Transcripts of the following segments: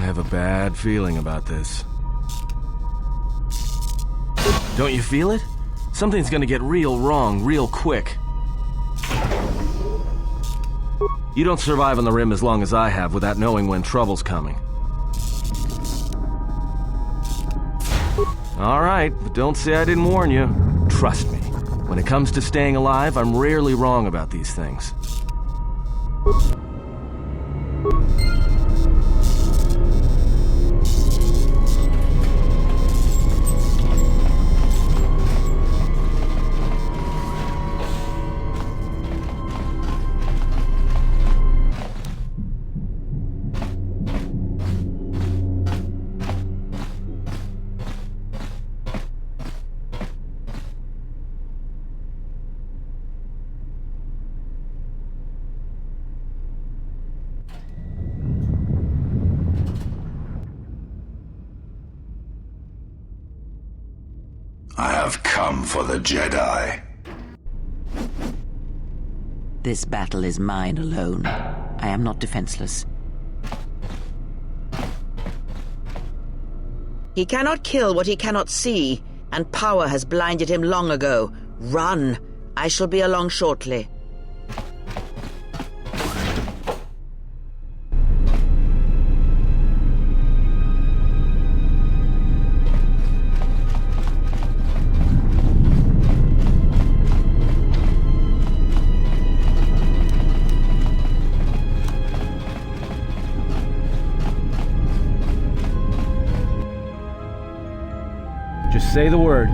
I have a bad feeling about this. Don't you feel it? Something's gonna get real wrong real quick. You don't survive on the Rim as long as I have without knowing when trouble's coming. Alright, but don't say I didn't warn you. Trust me, when it comes to staying alive, I'm rarely wrong about these things. I have come for the Jedi. This battle is mine alone. I am not defenseless. He cannot kill what he cannot see, and power has blinded him long ago. Run! I shall be along shortly. Just say the word.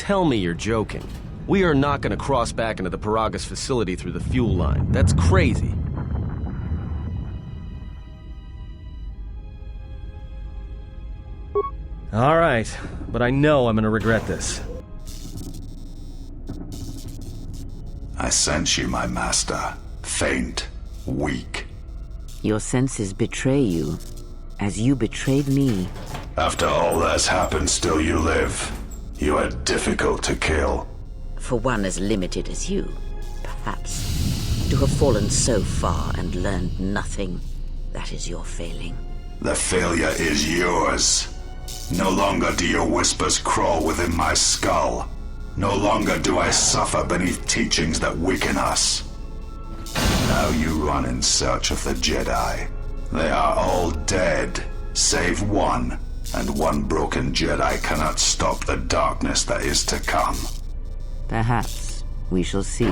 Tell me you're joking. We are not going to cross back into the Paragas facility through the fuel line. That's crazy. All right, but I know I'm going to regret this. I sense you, my master. Faint, weak. Your senses betray you, as you betrayed me. After all that's happened, still you live. You are difficult to kill. For one as limited as you, perhaps. To have fallen so far and learned nothing, that is your failing. The failure is yours. No longer do your whispers crawl within my skull. No longer do I suffer beneath teachings that weaken us. Now you run in search of the Jedi. They are all dead, save one. And one broken Jedi cannot stop the darkness that is to come. Perhaps we shall see.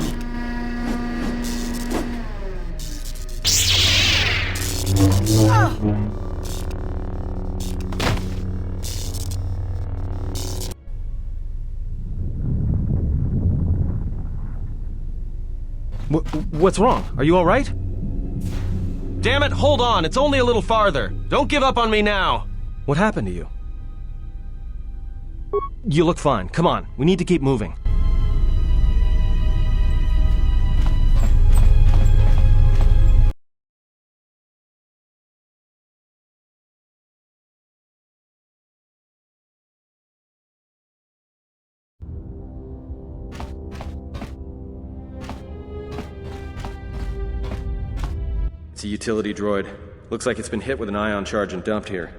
What's wrong? Are you all right? Damn it, hold on. It's only a little farther. Don't give up on me now. What happened to you? You look fine. Come on. We need to keep moving. It's a utility droid. Looks like it's been hit with an ion charge and dumped here.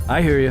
I hear you.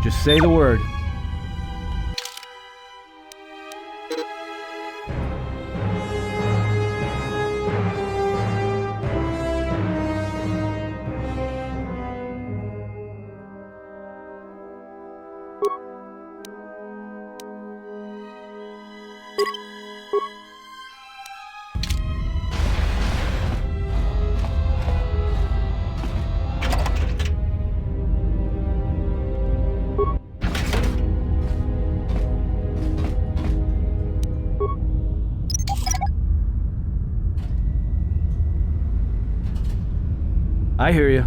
Just say the word. I hear you.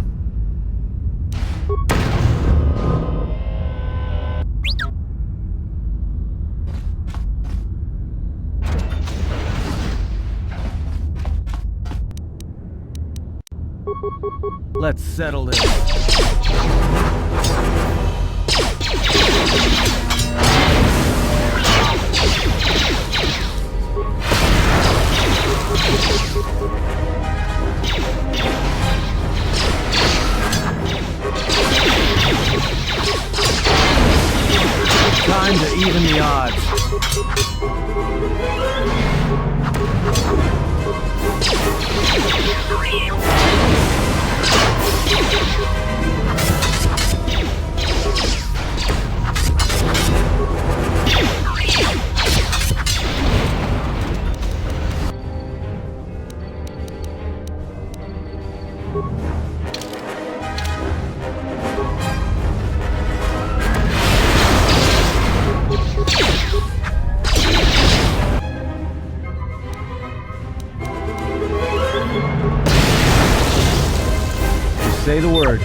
Let's settle this. Time to even the odds. Just say the word.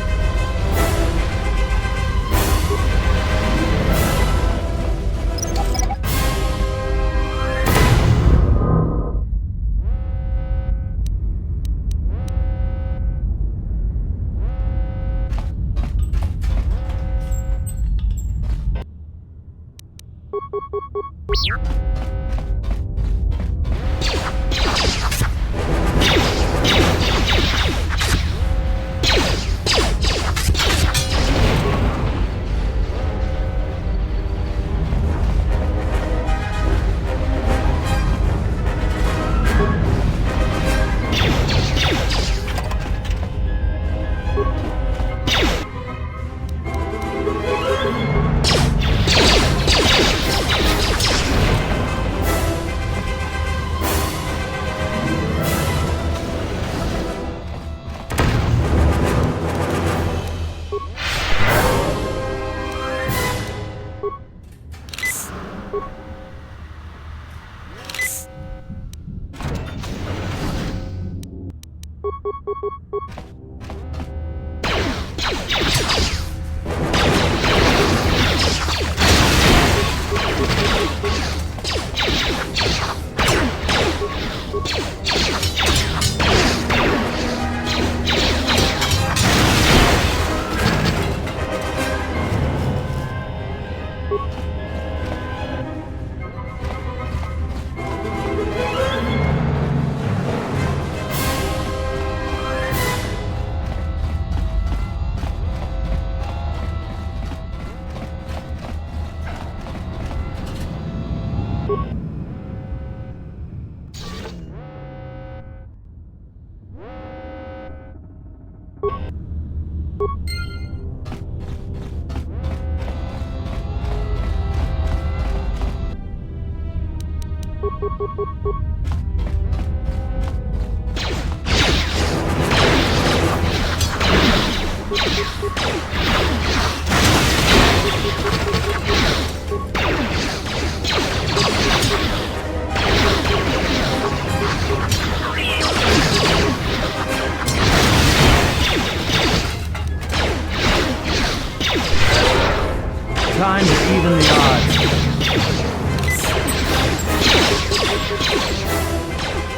Time to even the odds.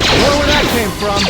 I wonder where that came from.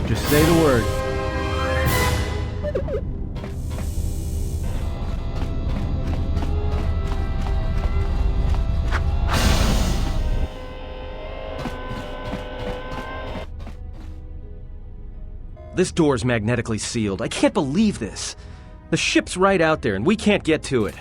Just say the word. this door's magnetically sealed. I can't believe this. The ship's right out there, and we can't get to it.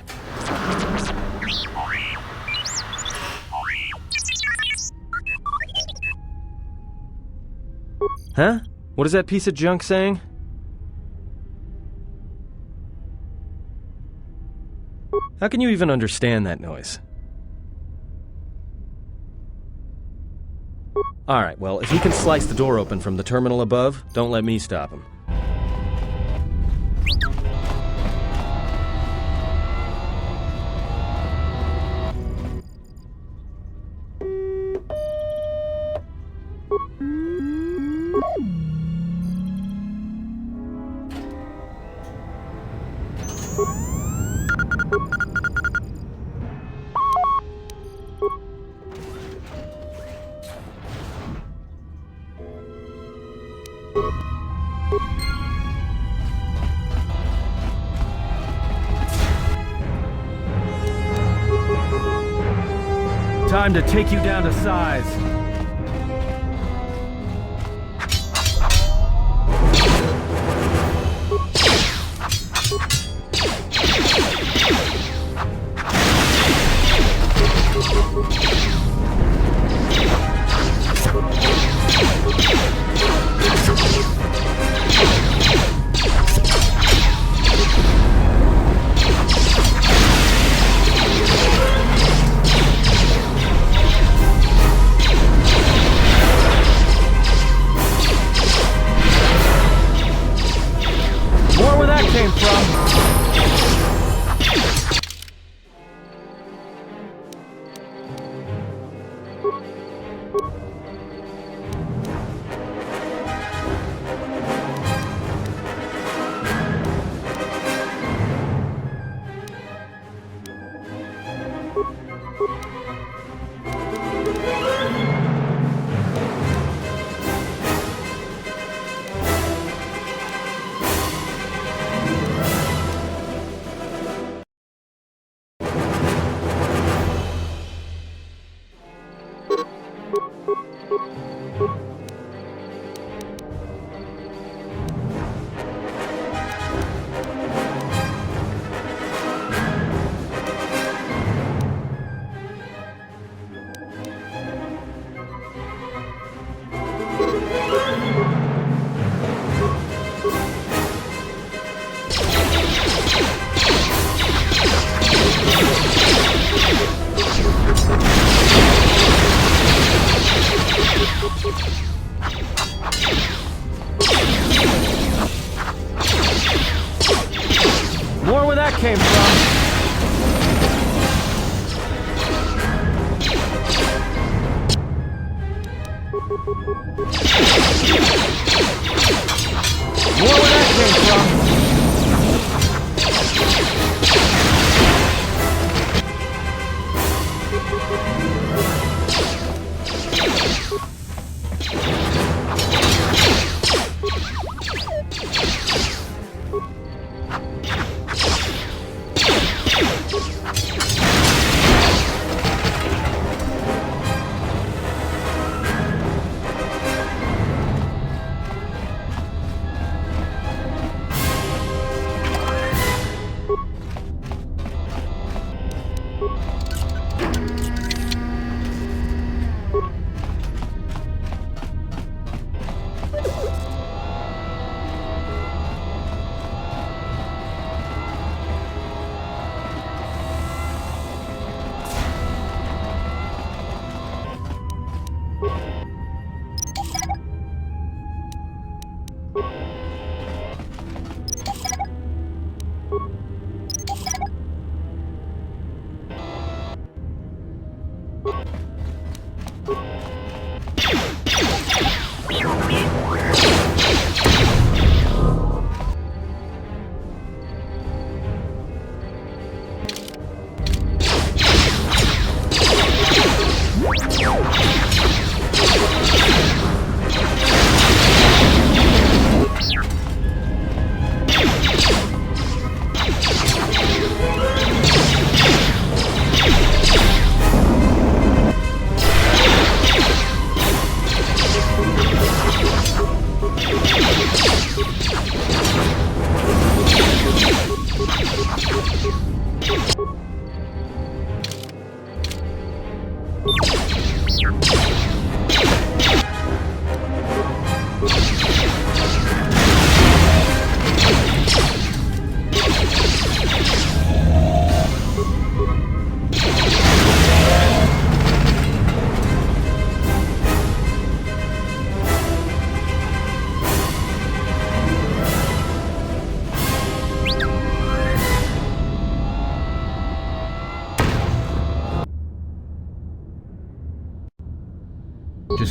Huh? What is that piece of junk saying? How can you even understand that noise? Alright, well, if he can slice the door open from the terminal above, don't let me stop him. Time to take you down to size. More where that came from. More where that came from. More where that came from.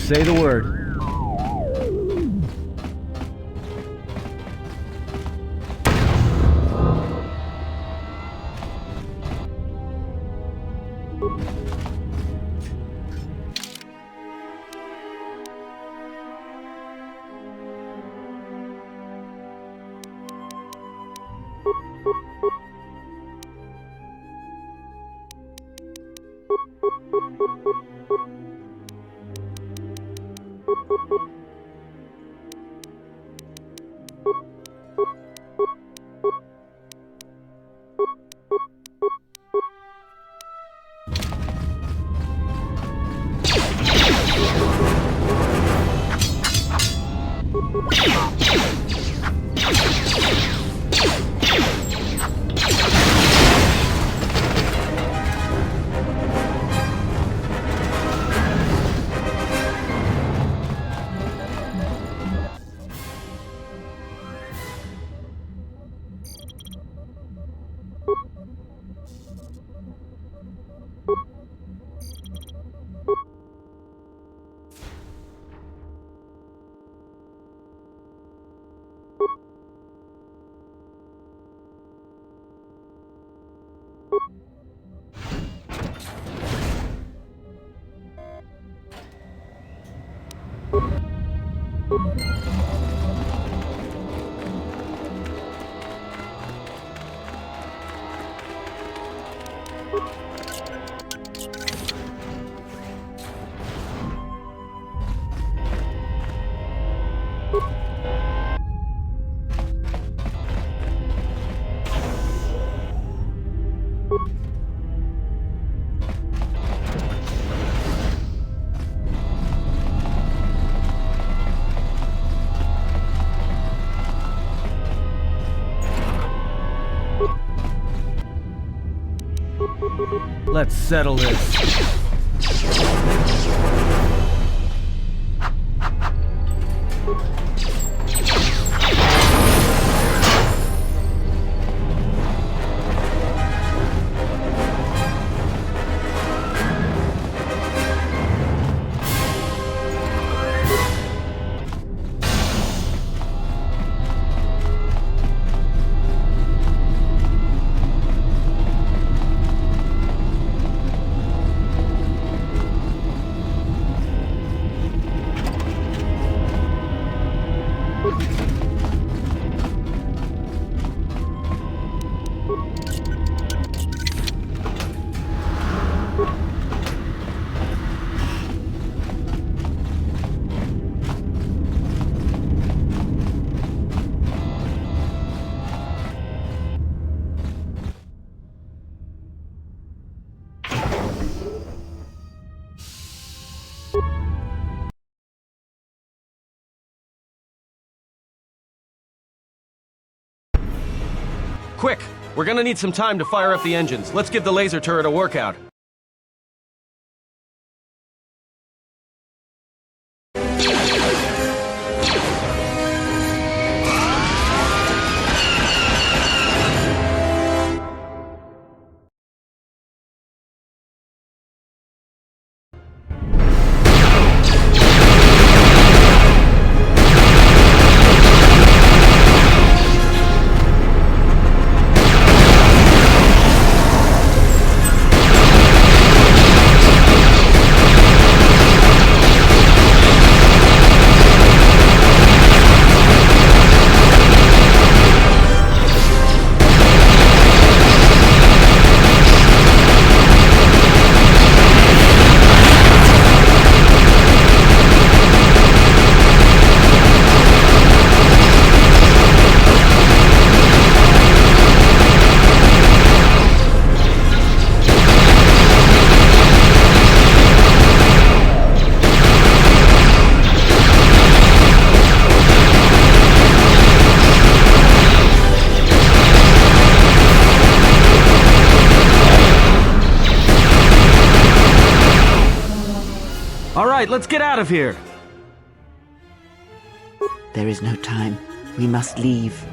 say the word. Let's settle this. Quick! We're gonna need some time to fire up the engines. Let's give the laser turret a workout. Alright, let's get out of here! There is no time. We must leave.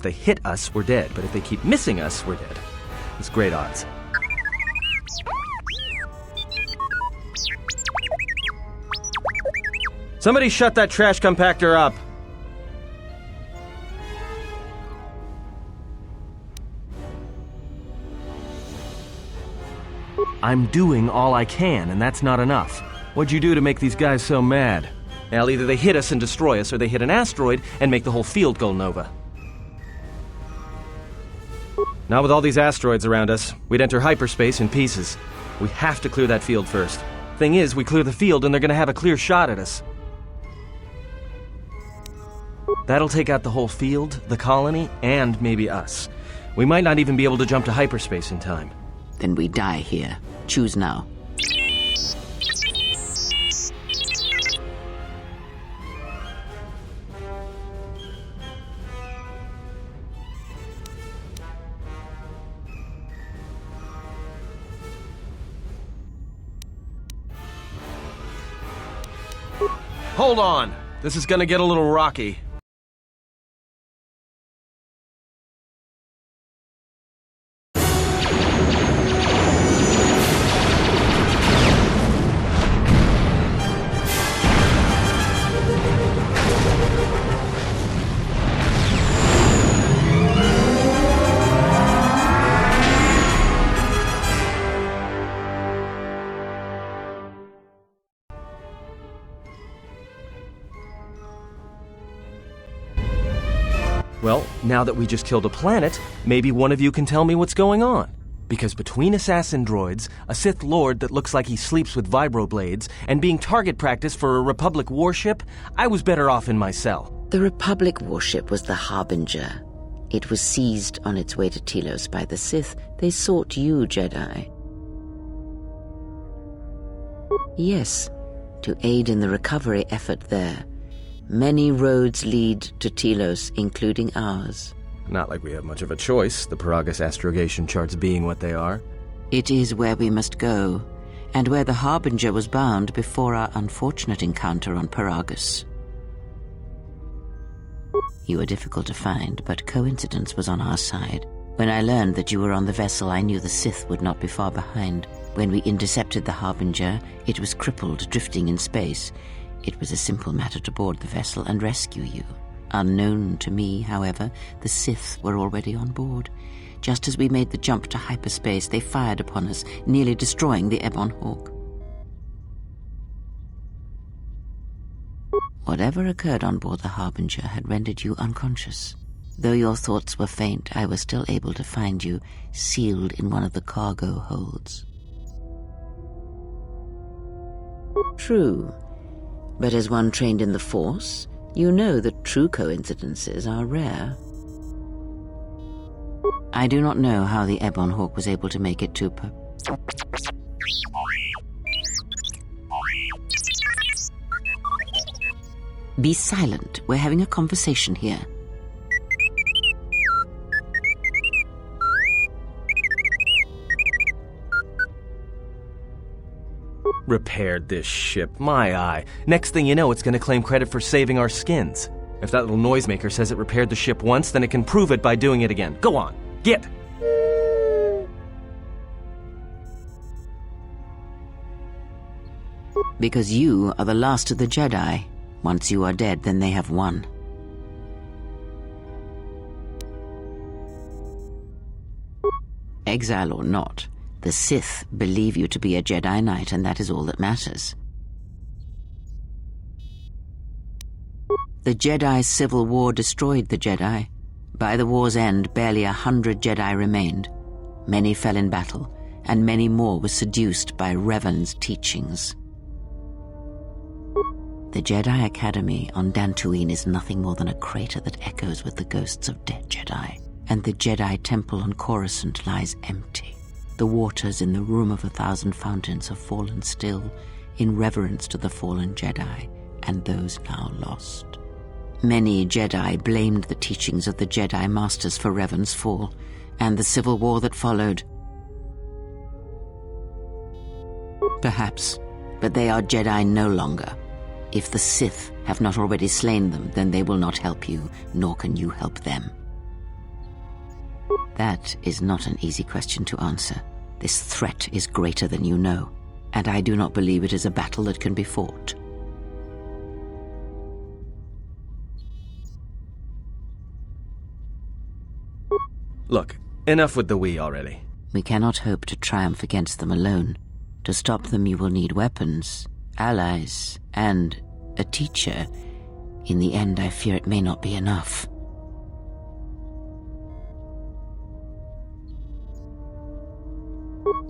they hit us, we're dead. But if they keep missing us, we're dead. It's great odds. Somebody shut that trash compactor up. I'm doing all I can, and that's not enough. What'd you do to make these guys so mad? Well, either they hit us and destroy us, or they hit an asteroid and make the whole field go nova. Not with all these asteroids around us. We'd enter hyperspace in pieces. We have to clear that field first. Thing is, we clear the field and they're gonna have a clear shot at us. That'll take out the whole field, the colony, and maybe us. We might not even be able to jump to hyperspace in time. Then we die here. Choose now. Hold on! This is gonna get a little rocky. Well, now that we just killed a planet, maybe one of you can tell me what's going on. Because between assassin droids, a Sith Lord that looks like he sleeps with vibroblades, and being target practice for a Republic warship, I was better off in my cell. The Republic warship was the Harbinger. It was seized on its way to Telos by the Sith. They sought you, Jedi. Yes, to aid in the recovery effort there. Many roads lead to Telos, including ours. Not like we have much of a choice, the Paragus astrogation charts being what they are. It is where we must go, and where the Harbinger was bound before our unfortunate encounter on Paragus. You were difficult to find, but coincidence was on our side. When I learned that you were on the vessel, I knew the Sith would not be far behind. When we intercepted the Harbinger, it was crippled, drifting in space. It was a simple matter to board the vessel and rescue you. Unknown to me, however, the Sith were already on board. Just as we made the jump to hyperspace, they fired upon us, nearly destroying the Ebon Hawk. Whatever occurred on board the Harbinger had rendered you unconscious. Though your thoughts were faint, I was still able to find you sealed in one of the cargo holds. True. But as one trained in the Force, you know that true coincidences are rare. I do not know how the Ebon Hawk was able to make it to Be silent. We're having a conversation here. Repaired this ship, my eye. Next thing you know, it's gonna claim credit for saving our skins. If that little noisemaker says it repaired the ship once, then it can prove it by doing it again. Go on, get! Because you are the last of the Jedi. Once you are dead, then they have won. Exile or not, the Sith believe you to be a Jedi Knight, and that is all that matters. The Jedi Civil War destroyed the Jedi. By the war's end, barely 100 Jedi remained. Many fell in battle, and many more were seduced by Revan's teachings. The Jedi Academy on Dantooine is nothing more than a crater that echoes with the ghosts of dead Jedi, and the Jedi Temple on Coruscant lies empty. The waters in the Room of 1,000 Fountains have fallen still in reverence to the fallen Jedi and those now lost. Many Jedi blamed the teachings of the Jedi Masters for Revan's fall and the civil war that followed. Perhaps, but they are Jedi no longer. If the Sith have not already slain them, then they will not help you, nor can you help them. That is not an easy question to answer. This threat is greater than you know, and I do not believe it is a battle that can be fought. Look, enough with the we already. We cannot hope to triumph against them alone. To stop them, you will need weapons, allies, and a teacher. In the end, I fear it may not be enough.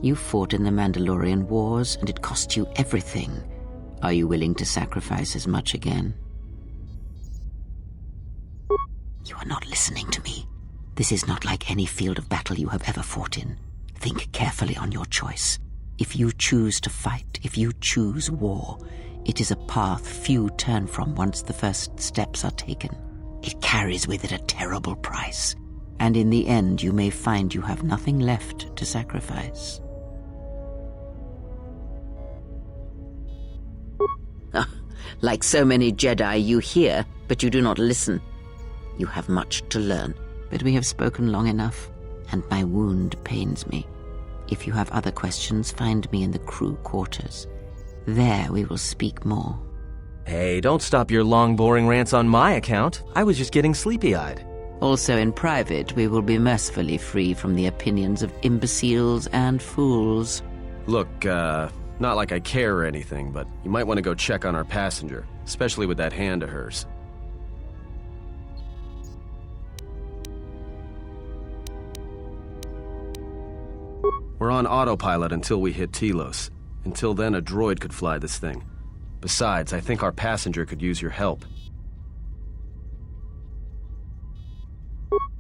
You fought in the Mandalorian Wars, and it cost you everything. Are you willing to sacrifice as much again? You are not listening to me. This is not like any field of battle you have ever fought in. Think carefully on your choice. If you choose to fight, if you choose war, it is a path few turn from once the first steps are taken. It carries with it a terrible price, and in the end you may find you have nothing left to sacrifice. Like so many Jedi, you hear, but you do not listen. You have much to learn, but we have spoken long enough, and my wound pains me. If you have other questions, find me in the crew quarters. There we will speak more. Hey, don't stop your long, boring rants on my account. I was just getting sleepy-eyed. Also in private, we will be mercifully free from the opinions of imbeciles and fools. Look, not like I care or anything, but you might want to go check on our passenger, especially with that hand of hers. We're on autopilot until we hit Telos. Until then, a droid could fly this thing. Besides, I think our passenger could use your help.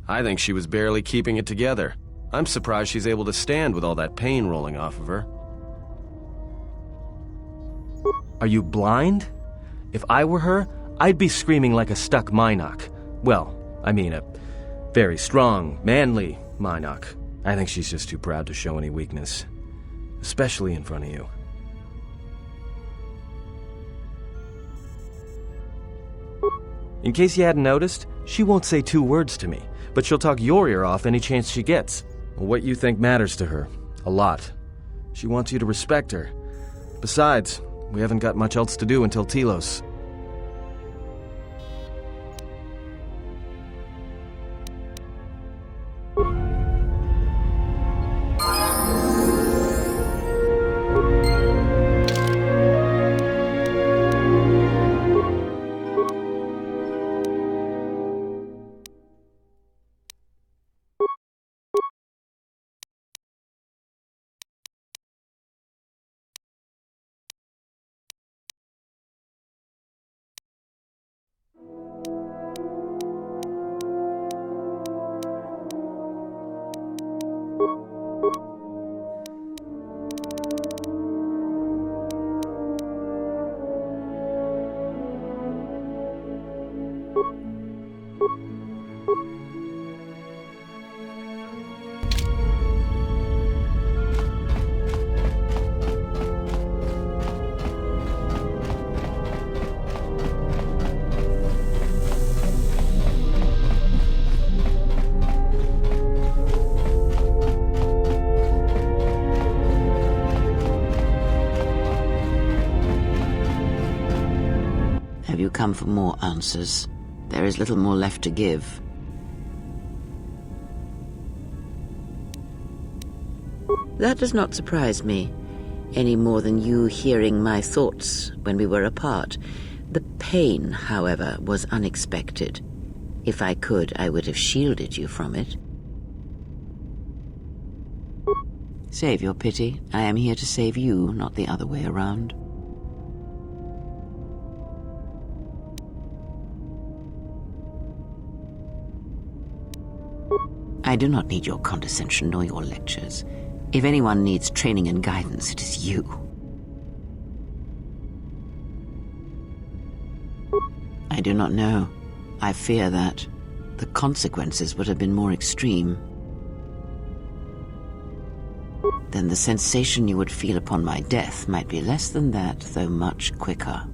I think she was barely keeping it together. I'm surprised she's able to stand with all that pain rolling off of her. Are you blind? If I were her, I'd be screaming like a stuck Mynock. Well, I mean a very strong, manly Mynock. I think she's just too proud to show any weakness. Especially in front of you. In case you hadn't noticed, she won't say 2 words to me, but she'll talk your ear off any chance she gets. What you think matters to her. A lot. She wants you to respect her. Besides, we haven't got much else to do until Telos. Have you come for more answers? There is little more left to give. That does not surprise me, any more than you hearing my thoughts when we were apart. The pain, however, was unexpected. If I could, I would have shielded you from it. Save your pity. I am here to save you, not the other way around. I do not need your condescension nor your lectures. If anyone needs training and guidance, it is you. I do not know. I fear that the consequences would have been more extreme. Then the sensation you would feel upon my death might be less than that, though much quicker.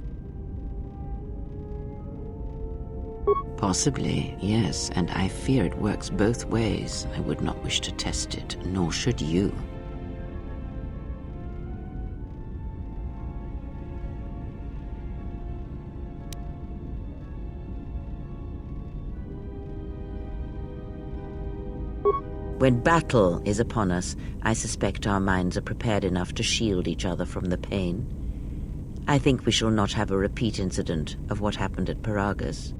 Possibly, yes, and I fear it works both ways. I would not wish to test it, nor should you. When battle is upon us, I suspect our minds are prepared enough to shield each other from the pain. I think we shall not have a repeat incident of what happened at Paragus.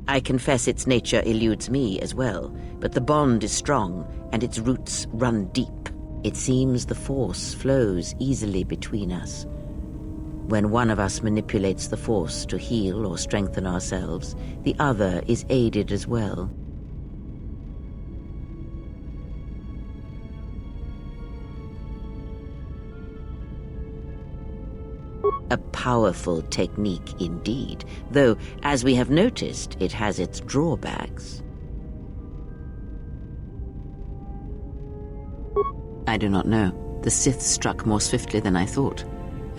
I confess its nature eludes me as well, but the bond is strong and its roots run deep. It seems the Force flows easily between us. When one of us manipulates the Force to heal or strengthen ourselves, the other is aided as well. A powerful technique indeed, though, as we have noticed, it has its drawbacks. I do not know. The Sith struck more swiftly than I thought,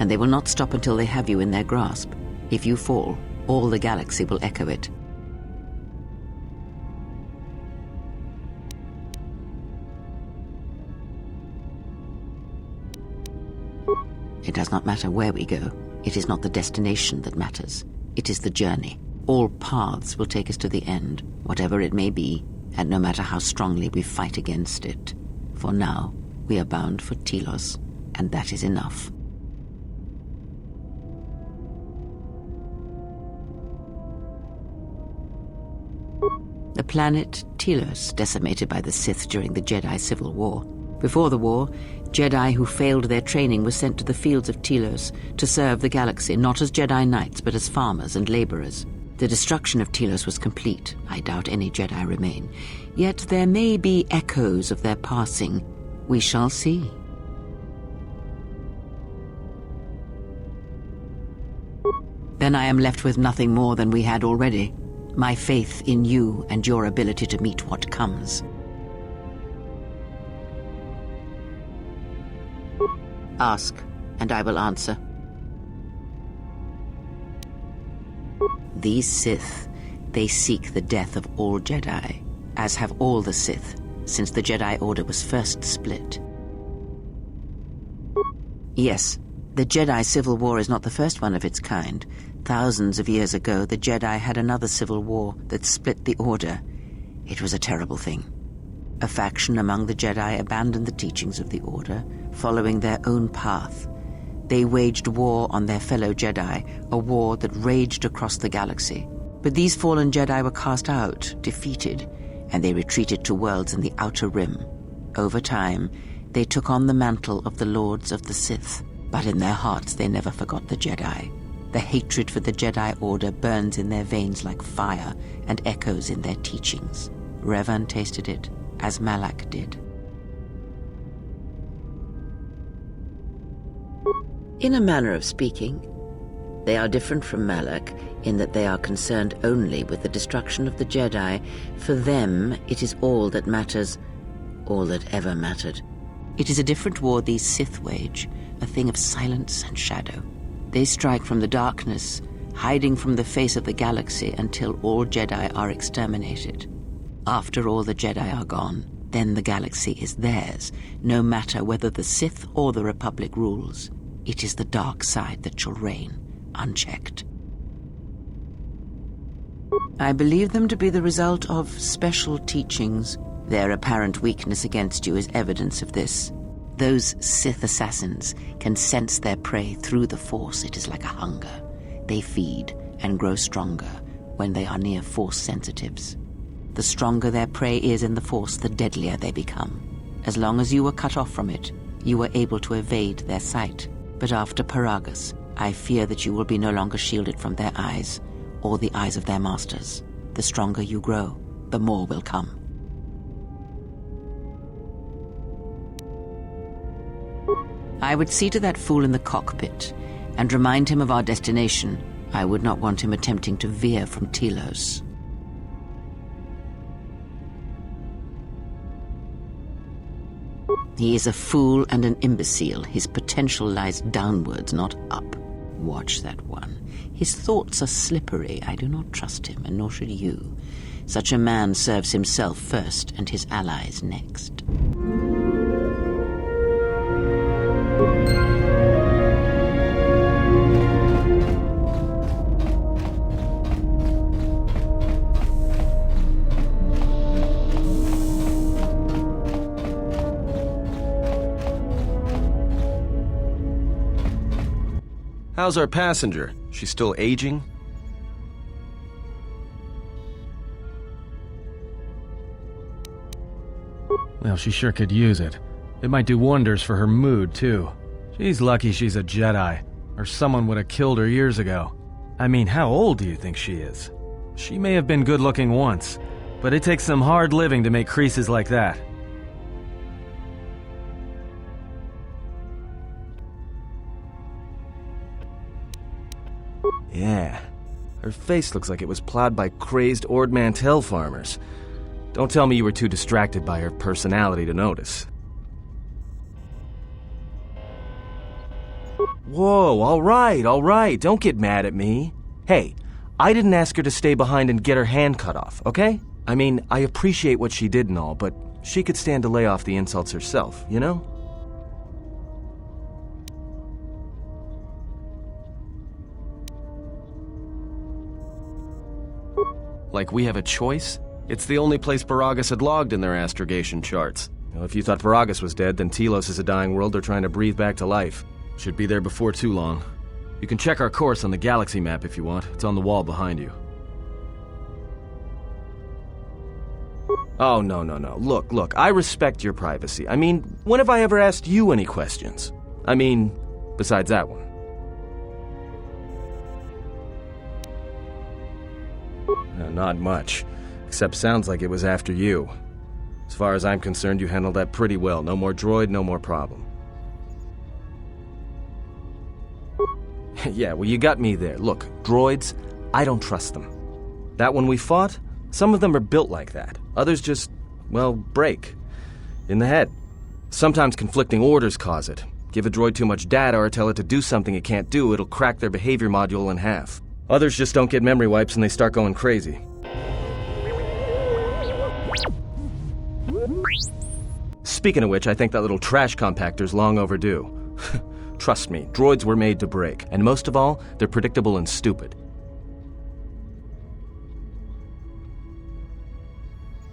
and they will not stop until they have you in their grasp. If you fall, all the galaxy will echo it. It does not matter where we go. It is not the destination that matters. It is the journey. All paths will take us to the end, whatever it may be, and no matter how strongly we fight against it. For now, we are bound for Telos, and that is enough. The planet Telos, decimated by the Sith during the Jedi Civil War. Before the war, Jedi who failed their training were sent to the fields of Telos to serve the galaxy, not as Jedi Knights, but as farmers and laborers. The destruction of Telos was complete. I doubt any Jedi remain. Yet there may be echoes of their passing. We shall see. Then I am left with nothing more than we had already. My faith in you and your ability to meet what comes. Ask, and I will answer. These Sith, they seek the death of all Jedi, as have all the Sith, since the Jedi Order was first split. Yes, the Jedi Civil War is not the first one of its kind. Thousands of years ago, the Jedi had another civil war that split the Order. It was a terrible thing. A faction among the Jedi abandoned the teachings of the Order, following their own path. They waged war on their fellow Jedi, a war that raged across the galaxy. But these fallen Jedi were cast out, defeated, and they retreated to worlds in the Outer Rim. Over time, they took on the mantle of the Lords of the Sith, but in their hearts they never forgot the Jedi. The hatred for the Jedi Order burns in their veins like fire and echoes in their teachings. Revan tasted it, as Malak did. In a manner of speaking, they are different from Malak in that they are concerned only with the destruction of the Jedi. For them, it is all that matters, all that ever mattered. It is a different war these Sith wage, a thing of silence and shadow. They strike from the darkness, hiding from the face of the galaxy until all Jedi are exterminated. After all the Jedi are gone, then the galaxy is theirs, no matter whether the Sith or the Republic rules. It is the dark side that shall reign, unchecked. I believe them to be the result of special teachings. Their apparent weakness against you is evidence of this. Those Sith assassins can sense their prey through the Force. It is like a hunger. They feed and grow stronger when they are near Force sensitives. The stronger their prey is in the Force, the deadlier they become. As long as you were cut off from it, you were able to evade their sight. But after Paragus, I fear that you will be no longer shielded from their eyes, or the eyes of their masters. The stronger you grow, the more will come. I would see to that fool in the cockpit, and remind him of our destination. I would not want him attempting to veer from Telos. He is a fool and an imbecile. His potential lies downwards, not up. Watch that one. His thoughts are slippery. I do not trust him, and nor should you. Such a man serves himself first, and his allies next. How's our passenger? She's still aging? Well, she sure could use it. It might do wonders for her mood, too. She's lucky she's a Jedi, or someone would have killed her years ago. I mean, how old do you think she is? She may have been good-looking once, but it takes some hard living to make creases like that. Yeah. Her face looks like it was plowed by crazed Ord Mantell farmers. Don't tell me you were too distracted by her personality to notice. Whoa, all right, don't get mad at me. Hey, I didn't ask her to stay behind and get her hand cut off, okay? I mean, I appreciate what she did and all, but she could stand to lay off the insults herself, you know? Like we have a choice? It's the only place Paragus had logged in their astrogation charts. Well, if you thought Paragus was dead, then Telos is a dying world they're trying to breathe back to life. Should be there before too long. You can check our course on the galaxy map if you want. It's on the wall behind you. Oh, no. Look, I respect your privacy. I mean, when have I ever asked you any questions? I mean, besides that one. Not much. Except sounds like it was after you. As far as I'm concerned, you handled that pretty well. No more droid, no more problem. Yeah, well, you got me there. Look, droids, I don't trust them. That one we fought, some of them are built like that. Others just, well, break. In the head. Sometimes conflicting orders cause it. Give a droid too much data or tell it to do something it can't do, it'll crack their behavior module in half. Others just don't get memory wipes and they start going crazy. Speaking of which, I think that little trash compactor's long overdue. Trust me, droids were made to break, and most of all, they're predictable and stupid.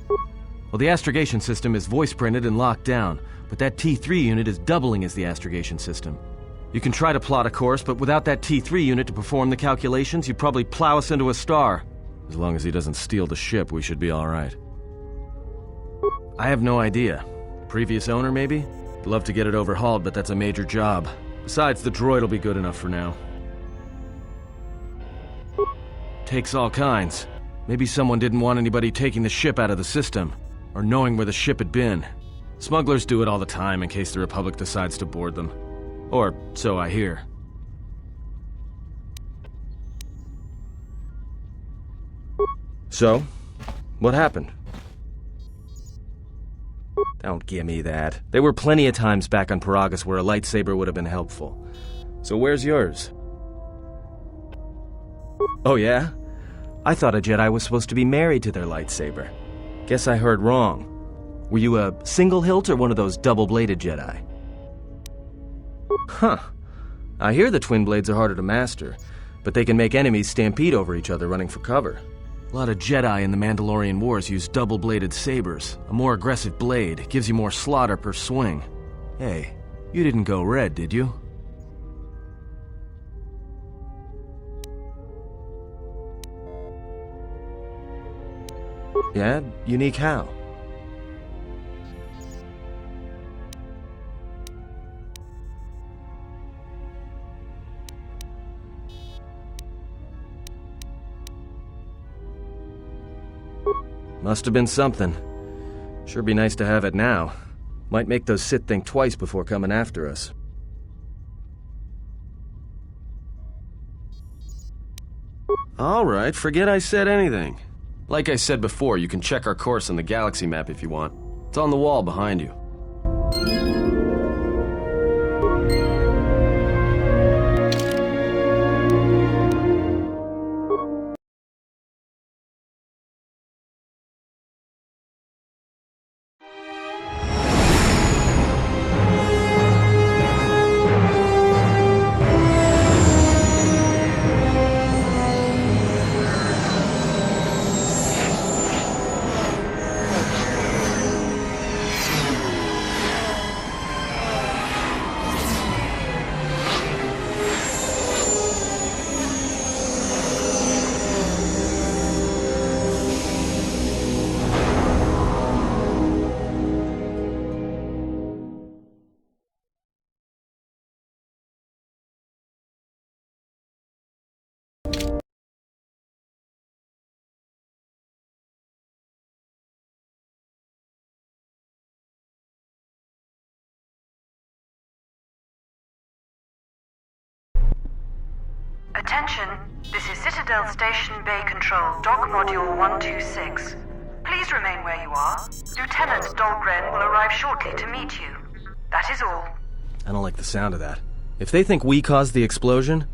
Well, the astrogation system is voice-printed and locked down, but that T3 unit is doubling as the astrogation system. You can try to plot a course, but without that T3 unit to perform the calculations, you'd probably plow us into a star. As long as he doesn't steal the ship, we should be all right. I have no idea. Previous owner, maybe? I'd love to get it overhauled, but that's a major job. Besides, the droid will be good enough for now. Takes all kinds. Maybe someone didn't want anybody taking the ship out of the system, or knowing where the ship had been. Smugglers do it all the time in case the Republic decides to board them. Or so I hear. So, what happened? Don't give me that. There were plenty of times back on Paragus where a lightsaber would have been helpful. So where's yours? Oh yeah? I thought a Jedi was supposed to be married to their lightsaber. Guess I heard wrong. Were you a single hilt or one of those double-bladed Jedi? Huh. I hear the twin blades are harder to master, but they can make enemies stampede over each other running for cover. A lot of Jedi in the Mandalorian Wars use double-bladed sabers. A more aggressive blade gives you more slaughter per swing. Hey, you didn't go red, did you? Yeah? Unique how? Must have been something. Sure be nice to have it now. Might make those Sith think twice before coming after us. Alright, forget I said anything. Like I said before, you can check our course on the galaxy map if you want. It's on the wall behind you. Attention, this is Citadel Station Bay Control, Dock Module 126. Please remain where you are. Lieutenant Dahlgren will arrive shortly to meet you. That is all. I don't like the sound of that. If they think we caused the explosion...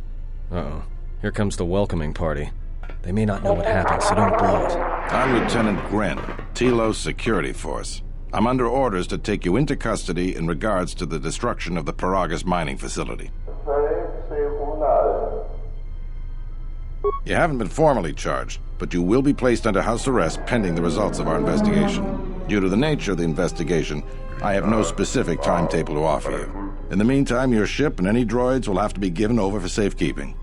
Uh-oh. Here comes the welcoming party. They may not know what happened, so don't blow it. I'm Lieutenant Gren, Telos Security Force. I'm under orders to take you into custody in regards to the destruction of the Paragas mining facility. You haven't been formally charged, but you will be placed under house arrest pending the results of our investigation. Due to the nature of the investigation, I have no specific timetable to offer you. In the meantime, your ship and any droids will have to be given over for safekeeping.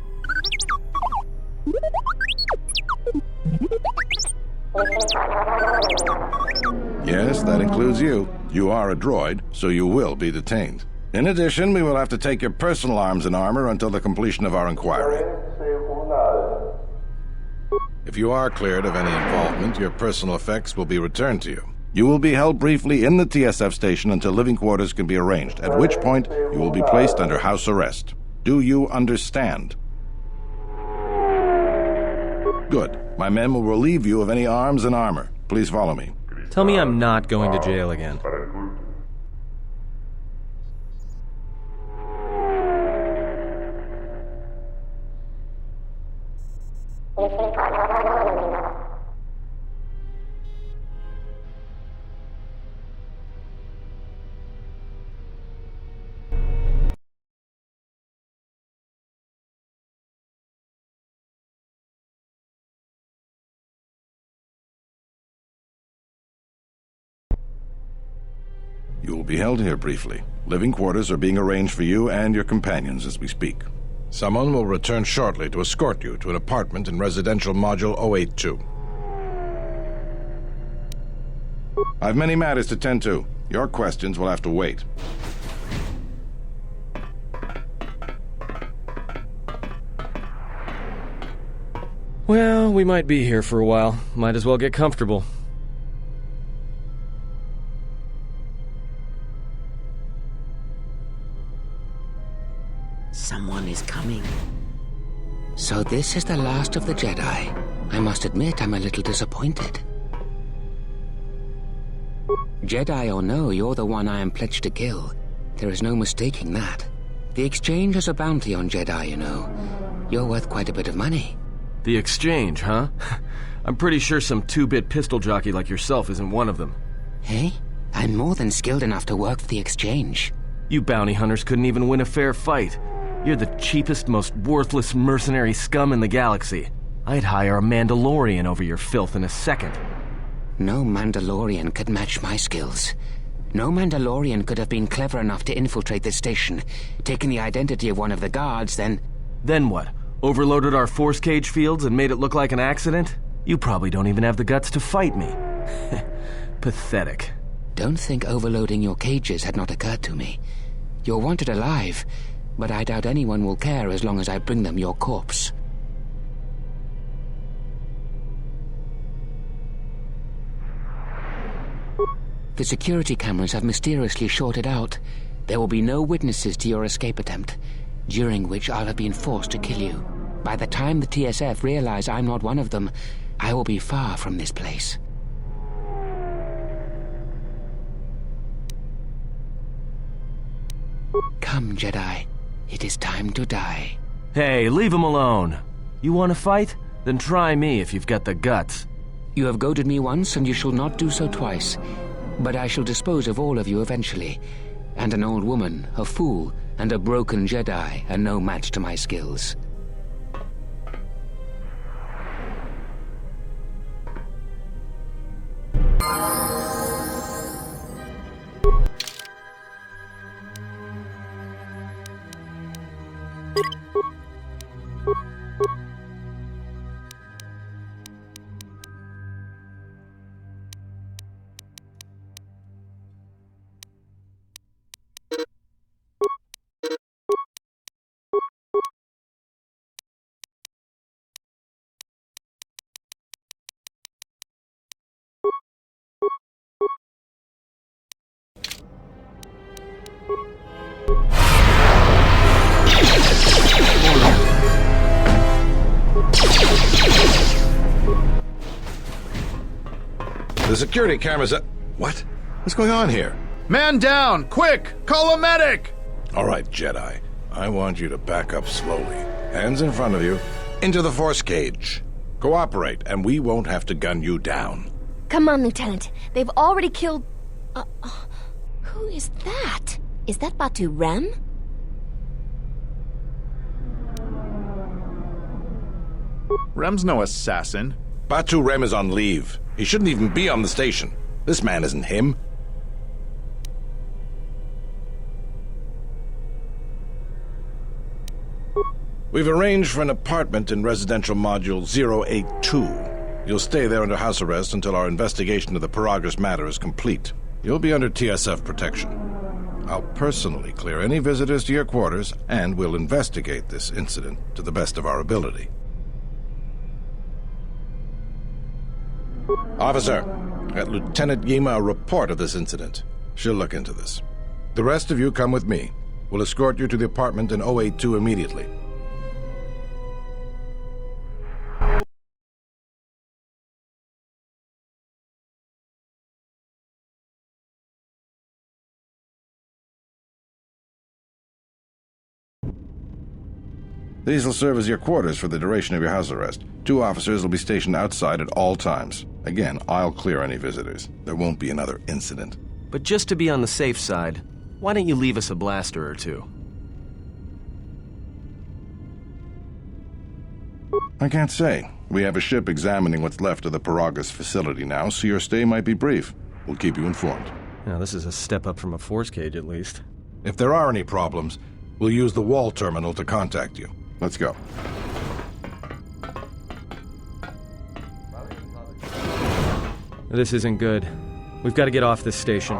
Yes, that includes you. You are a droid, so you will be detained. In addition, we will have to take your personal arms and armor until the completion of our inquiry. If you are cleared of any involvement, your personal effects will be returned to you. You will be held briefly in the TSF station until living quarters can be arranged, at which point you will be placed under house arrest. Do you understand? Good. My men will relieve you of any arms and armor. Please follow me. Tell me I'm not going to jail again. You will be held here briefly. Living quarters are being arranged for you and your companions as we speak. Someone will return shortly to escort you to an apartment in Residential Module 082. I've many matters to tend to. Your questions will have to wait. Well, we might be here for a while. Might as well get comfortable. Someone is coming. So this is the last of the Jedi. I must admit I'm a little disappointed. Jedi or no, you're the one I am pledged to kill. There is no mistaking that. The exchange has a bounty on Jedi, you know. You're worth quite a bit of money. The exchange, huh? I'm pretty sure some two-bit pistol jockey like yourself isn't one of them. Hey? I'm more than skilled enough to work for the exchange. You bounty hunters couldn't even win a fair fight. You're the cheapest, most worthless mercenary scum in the galaxy. I'd hire a Mandalorian over your filth in a second. No Mandalorian could match my skills. No Mandalorian could have been clever enough to infiltrate this station, taken the identity of one of the guards, then... Then what? Overloaded our force cage fields and made it look like an accident? You probably don't even have the guts to fight me. Pathetic. Don't think overloading your cages had not occurred to me. You're wanted alive, but I doubt anyone will care as long as I bring them your corpse. The security cameras have mysteriously shorted out. There will be no witnesses to your escape attempt, during which I'll have been forced to kill you. By the time the TSF realize I'm not one of them, I will be far from this place. Come, Jedi. It is time to die. Hey, leave him alone. You want to fight? Then try me if you've got the guts. You have goaded me once, and you shall not do so twice. But I shall dispose of all of you eventually. And an old woman, a fool, and a broken Jedi are no match to my skills. security cameras... What? What's going on here? Man down! Quick! Call a medic! All right, Jedi. I want you to back up slowly. Hands in front of you. Into the force cage. Cooperate, and we won't have to gun you down. Come on, Lieutenant. They've already killed... who is that? Is that Batu Rem? Rem's no assassin. Batu Rem is on leave. He shouldn't even be on the station. This man isn't him. We've arranged for an apartment in residential module 082. You'll stay there under house arrest until our investigation of the Paragus matter is complete. You'll be under TSF protection. I'll personally clear any visitors to your quarters, and we'll investigate this incident to the best of our ability. Officer, get Lieutenant Yima a report of this incident. She'll look into this. The rest of you come with me. We'll escort you to the apartment in 082 immediately. These will serve as your quarters for the duration of your house arrest. 2 officers will be stationed outside at all times. Again, I'll clear any visitors. There won't be another incident. But just to be on the safe side, why don't you leave us a blaster or 2? I can't say. We have a ship examining what's left of the Paragus facility now, so your stay might be brief. We'll keep you informed. Now, this is a step up from a force cage, at least. If there are any problems, we'll use the wall terminal to contact you. Let's go. This isn't good. We've got to get off this station.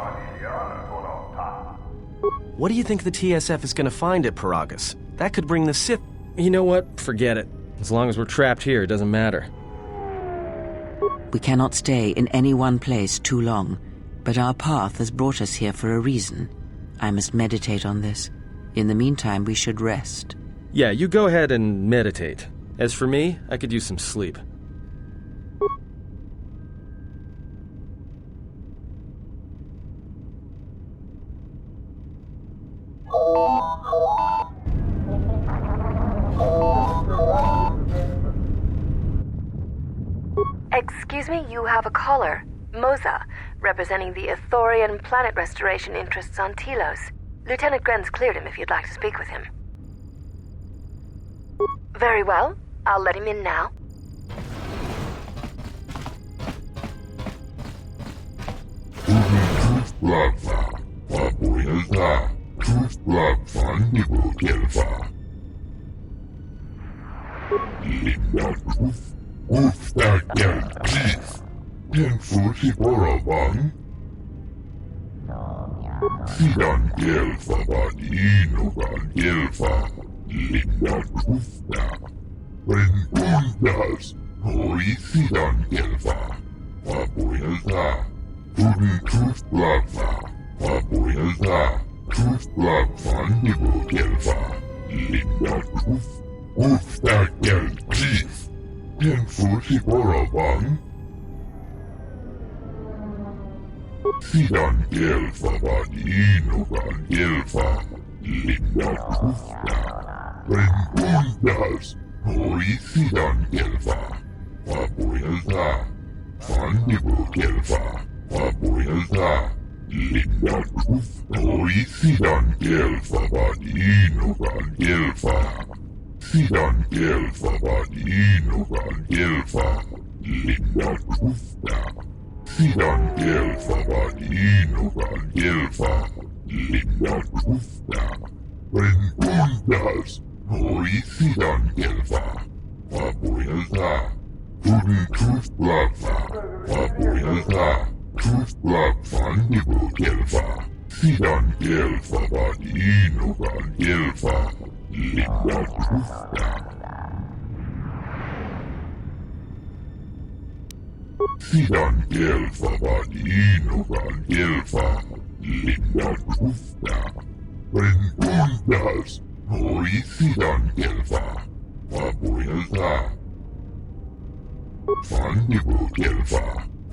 What do you think the TSF is going to find at Paragus? That could bring the Sith... You know what? Forget it. As long as we're trapped here, it doesn't matter. We cannot stay in any one place too long, but our path has brought us here for a reason. I must meditate on this. In the meantime, we should rest. Yeah, you go ahead and meditate. As for me, I could use some sleep. Excuse me, you have a caller. Moza, representing the Ithorian planet restoration interests on Telos. Lieutenant Grenz cleared him if you'd like to speak with him. Very well. I'll let him in now.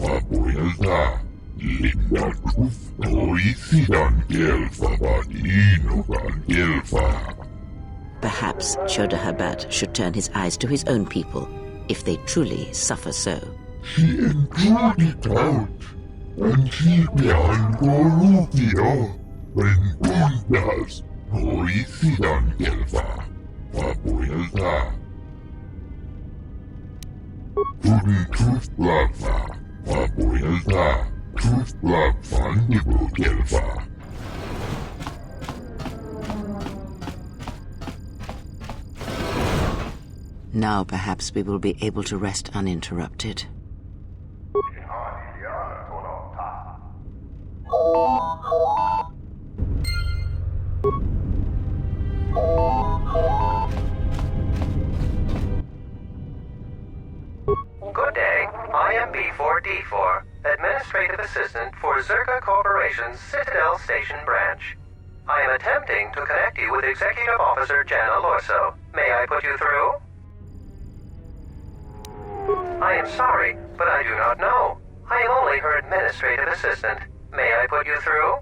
Papuilta, linda truth toisidan kelfa vadinokan kelfa. Perhaps Chodahabat should turn his eyes to his own people, if they truly suffer so. She endured it out, and she behind Gorutio, when Pundas toisidan kelfa. Papuilta. Couldn't truth blabfa. Papuilta. Truth blabfa nibu kelfa. Now perhaps we will be able to rest uninterrupted. Good day. I am B4D4, Administrative Assistant for Zerka Corporation's Citadel Station branch. I am attempting to connect you with Executive Officer Jana Lorso. May I put you through? I am sorry, but I do not know. I am only her administrative assistant. May I put you through?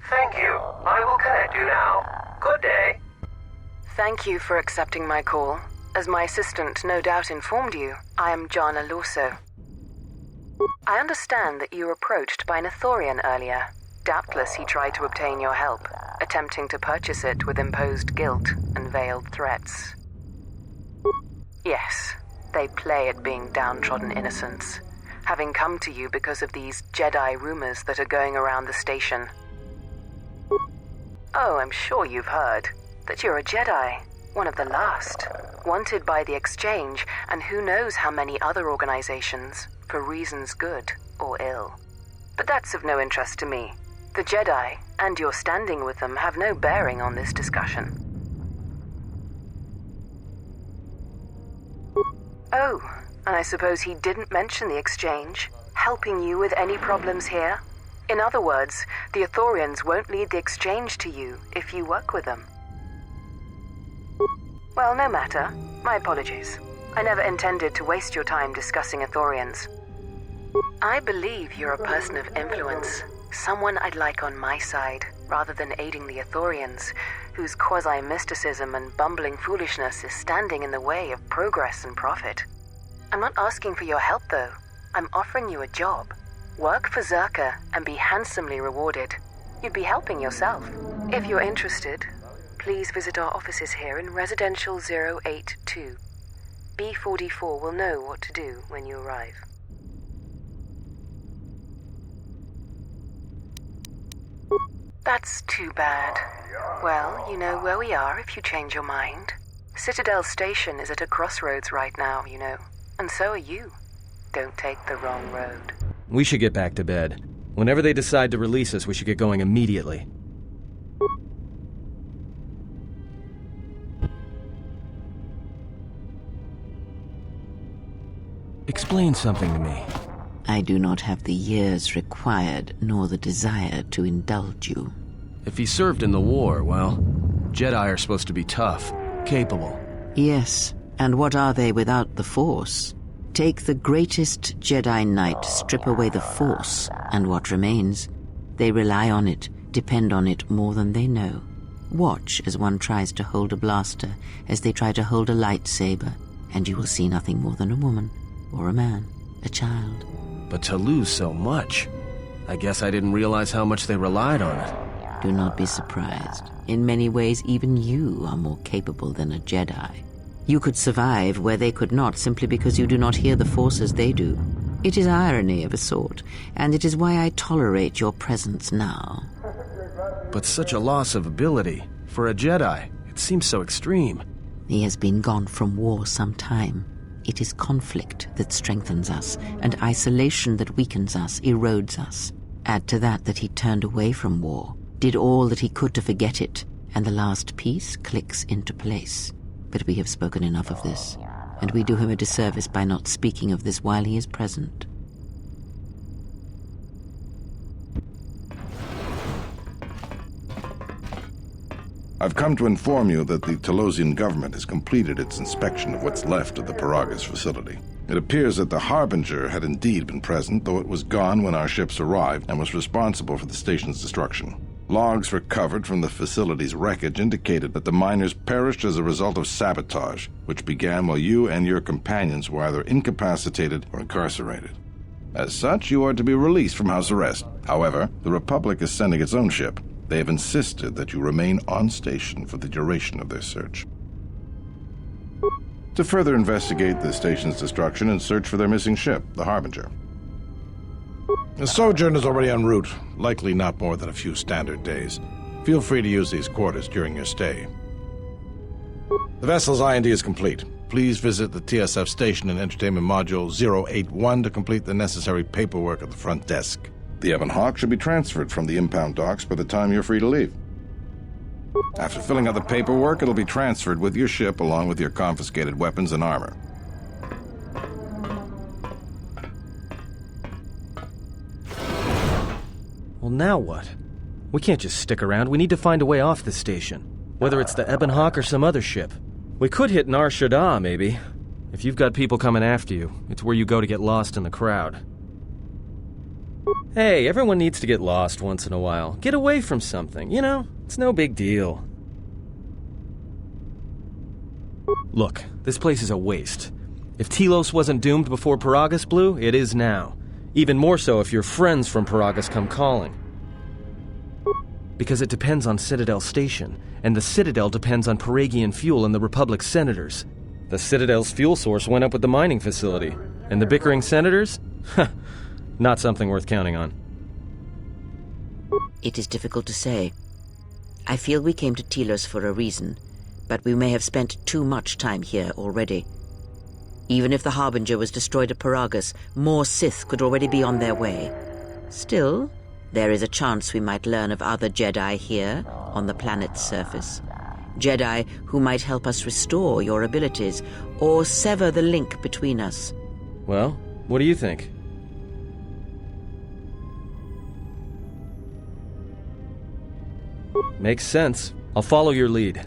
Thank you. I will connect you now. Good day. Thank you for accepting my call. As my assistant no doubt informed you, I am Jana Lorso. I understand that you were approached by an Ithorian earlier. Doubtless he tried to obtain your help, attempting to purchase it with imposed guilt and veiled threats. Yes, they play at being downtrodden innocents, having come to you because of these Jedi rumors that are going around the station. Oh, I'm sure you've heard that you're a Jedi, one of the last, wanted by the Exchange and who knows how many other organizations, for reasons good or ill. But that's of no interest to me. The Jedi, and your standing with them, have no bearing on this discussion. Oh, and I suppose he didn't mention the Exchange, helping you with any problems here? In other words, the Ithorians won't lead the Exchange to you if you work with them. Well, no matter. My apologies. I never intended to waste your time discussing Ithorians. I believe you're a person of influence, someone I'd like on my side, rather than aiding the Ithorians, whose quasi-mysticism and bumbling foolishness is standing in the way of progress and profit. I'm not asking for your help, though. I'm offering you a job. Work for Zerka and be handsomely rewarded. You'd be helping yourself. If you're interested, please visit our offices here in Residential 082. B44 will know what to do when you arrive. That's too bad. Well, you know where we are if you change your mind. Citadel Station is at a crossroads right now, you know. And so are you. Don't take the wrong road. We should get back to bed. Whenever they decide to release us, we should get going immediately. Explain something to me. I do not have the years required, nor the desire to indulge you. If he served in the war, well, Jedi are supposed to be tough, capable. Yes, and what are they without the Force? Take the greatest Jedi Knight, strip away the Force, and what remains? They rely on it, depend on it more than they know. Watch as one tries to hold a blaster, as they try to hold a lightsaber, and you will see nothing more than a woman, or a man, a child. But to lose so much, I guess I didn't realize how much they relied on it. Do not be surprised. In many ways, even you are more capable than a Jedi. You could survive where they could not simply because you do not hear the Force as they do. It is irony of a sort, and it is why I tolerate your presence now. But such a loss of ability. For a Jedi, it seems so extreme. He has been gone from war some time. It is conflict that strengthens us, and isolation that weakens us, erodes us. Add to that he turned away from war, did all that he could to forget it, and the last piece clicks into place. But we have spoken enough of this, and we do him a disservice by not speaking of this while he is present. I've come to inform you that the Telosian government has completed its inspection of what's left of the Paragas facility. It appears that the Harbinger had indeed been present, though it was gone when our ships arrived and was responsible for the station's destruction. Logs recovered from the facility's wreckage indicated that the miners perished as a result of sabotage, which began while you and your companions were either incapacitated or incarcerated. As such, you are to be released from house arrest. However, the Republic is sending its own ship. They have insisted that you remain on station for the duration of their search. To further investigate the station's destruction and search for their missing ship, the Harbinger. The sojourn is already en route, likely not more than a few standard days. Feel free to use these quarters during your stay. The vessel's IND is complete. Please visit the TSF station and entertainment module 081 to complete the necessary paperwork at the front desk. The Ebon Hawk should be transferred from the impound docks by the time you're free to leave. After filling out the paperwork, it'll be transferred with your ship along with your confiscated weapons and armor. Well, now what? We can't just stick around. We need to find a way off this station. Whether it's the Ebon Hawk or some other ship. We could hit Nar Shaddaa, maybe. If you've got people coming after you, it's where you go to get lost in the crowd. Hey, everyone needs to get lost once in a while. Get away from something, you know? It's no big deal. Look, this place is a waste. If Telos wasn't doomed before Peragus blew, it is now. Even more so if your friends from Peragus come calling. Because it depends on Citadel Station, and the Citadel depends on Peragian fuel and the Republic's senators. The Citadel's fuel source went up with the mining facility. And the bickering senators? Not something worth counting on. It is difficult to say. I feel we came to Telos for a reason, but we may have spent too much time here already. Even if the Harbinger was destroyed at Peragus, more Sith could already be on their way. Still, there is a chance we might learn of other Jedi here, on the planet's surface. Jedi who might help us restore your abilities, or sever the link between us. Well, what do you think? Makes sense. I'll follow your lead.